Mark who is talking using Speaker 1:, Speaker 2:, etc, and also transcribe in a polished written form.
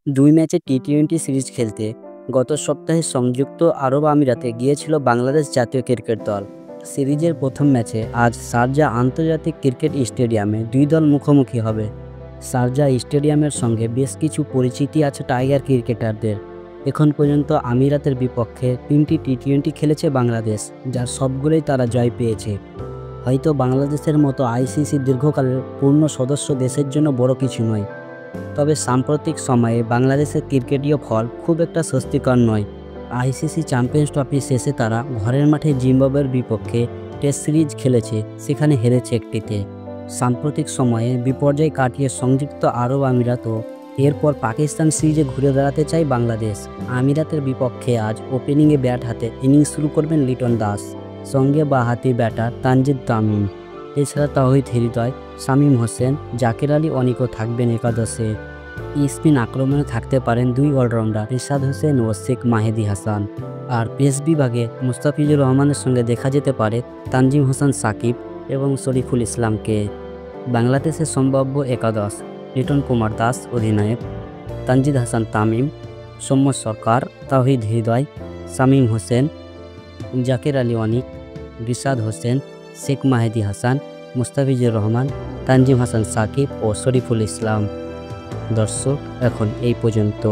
Speaker 1: দুই ম্যাচে টি-20 সিরিজ খেলতে গত সপ্তাহে সংযুক্ত আরব আমিরাতে গিয়েছিল বাংলাদেশ জাতীয় ক্রিকেট দল। সিরিজের প্রথম ম্যাচে আজ শারজাহ আন্তর্জাতিক ক্রিকেট স্টেডিয়ামে দুই দল মুখোমুখি হবে। শারজাহ স্টেডিয়ামের সঙ্গে বেশ কিছু পরিচিতি আছে টাইগার ক্রিকেটারদের। এখন পর্যন্ত আমিরাতের বিপক্ষে 3টি টি-20 খেলেছে বাংলাদেশ, যার সবগুলোই তারা জয় পেয়েছে। হয়তো বাংলাদেশের মতো আইসিসির দীর্ঘকালের পূর্ণ সদস্য দেশের জন্য বড় কিছু নয়, তবে সাম্প্রতিক সময়ে বাংলাদেশের ক্রিকেটীয় ফল খুব একটা স্বস্তিকর নয়। আইসিসি চ্যাম্পিয়ন্স ট্রফি শেষে তারা ঘরের মাঠে জিম্বাবুয়ের বিপক্ষে টেস্ট সিরিজ খেলেছে, সেখানে হেরেছে একটিতে। সাম্প্রতিক সময়ে বিপর্যয় কাটিয়ে সংযুক্ত আরব আমিরাত ও এরপর পাকিস্তান সিরিজে ঘুরে দাঁড়াতে চায় বাংলাদেশ। আমিরাতের বিপক্ষে আজ ওপেনিংয়ে ব্যাট হাতে ইনিংস শুরু করবেন লিটন দাস, সঙ্গে বাঁহাতি ব্যাটার তানজিদ তামিম। এছাড়া তাওহিদ হৃদয়, শামীম হোসেন, জাকের আলী অনিকও থাকবেন একাদশে। স্পিন আক্রমণে থাকতে পারেন দুই অলরাউন্ডার রিশাদ হোসেন ও শেখ মাহেদী হাসান। আর পেস বিভাগে মুস্তাফিজুর রহমানের সঙ্গে দেখা যেতে পারে তানজিম হাসান সাকিব এবং শরীফুল ইসলামকে। বাংলাদেশের সম্ভাব্য একাদশ: লিটন কুমার দাস অধিনায়ক, তানজিদ হাসান তামিম, সৌম্য সরকার, তাওহিদ হৃদয়, শামীম হোসেন, জাকের আলী অনিক, রিশাদ হোসেন, শেখ মাহেদী হাসান, মুস্তাফিজুর রহমান, তানজিম হাসান সাকিব ও শরীফুল ইসলাম। দর্শক, এখন এই পর্যন্ত।